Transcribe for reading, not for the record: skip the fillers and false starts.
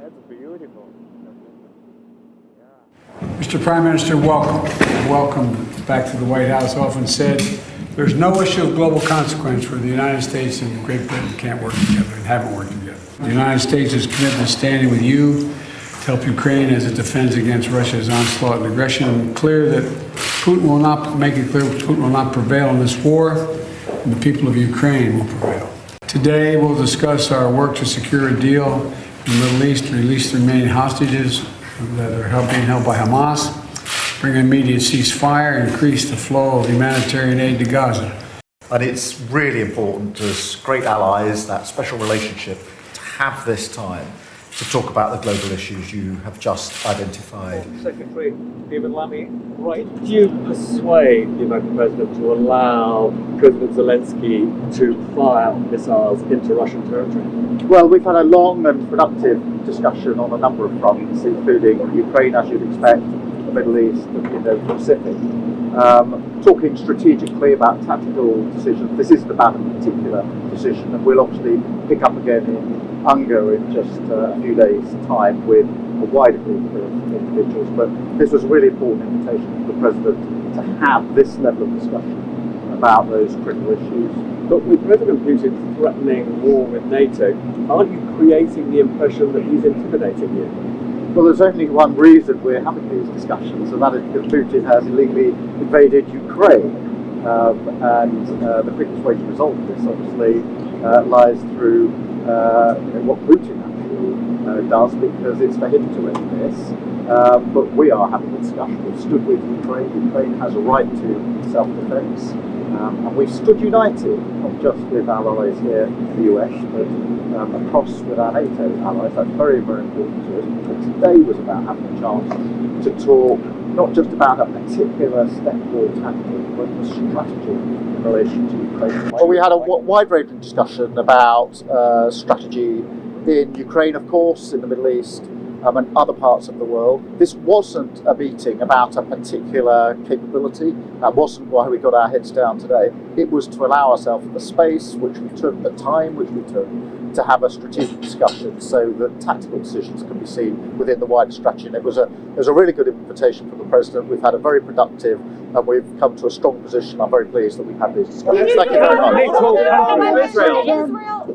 That's beautiful. Mr. Prime Minister, welcome. Welcome back to the White House. Often said, there's no issue of global consequence where the United States and Great Britain can't work together and haven't worked together. The United States is committed to standing with you to help Ukraine as it defends against Russia's onslaught and aggression. Clear that Putin will not prevail in this war, and the people of Ukraine will prevail. Today, we'll discuss our work to secure a deal in the Middle East to release the remaining hostages that are being held by Hamas, bring an immediate ceasefire, increase the flow of humanitarian aid to Gaza. And it's really important as great allies, that special relationship, to have this time to talk about the global issues you have just identified. Secretary David Lammy, right? Did you persuade the American president to allow President Zelensky to fire missiles into Russian territory? Well, we've had a long and productive discussion on a number of fronts, including Ukraine, as you'd expect, the Middle East, and the Indo-Pacific. Talking strategically about tactical decisions. This isn't about a particular decision, and we'll obviously pick up again in Unger in just a few days' time with a wider group of individuals. But this was a really important invitation for the President to have this level of discussion about those critical issues. But with President Putin threatening war with NATO, aren't you creating the impression that he's intimidating you? Well, there's only one reason we're having these discussions, and that is because Putin has illegally invaded Ukraine. And the quickest way to resolve this, obviously, lies through what Putin actually does, because it's for him to end this. But we are having a discussion. We've stood with Ukraine. Ukraine has a right to self-defense. And we've stood united, not just with our allies here in the US, but across with our NATO allies. That's very, very important to us. But today was about having a chance to talk not just about a particular step or tactic, but the strategy in relation to Ukraine. Well, we had a wide-ranging discussion about strategy in Ukraine, of course, in the Middle East, and other parts of the world. This wasn't a meeting about a particular capability. That wasn't why we got our heads down today. It was to allow ourselves the space which we took, the time which we took, to have a strategic discussion so that tactical decisions can be seen within the wider strategy. And it was a really good invitation from the President. We've had a very productive, and we've come to a strong position. I'm very pleased that we've had these discussions. Thank you very much.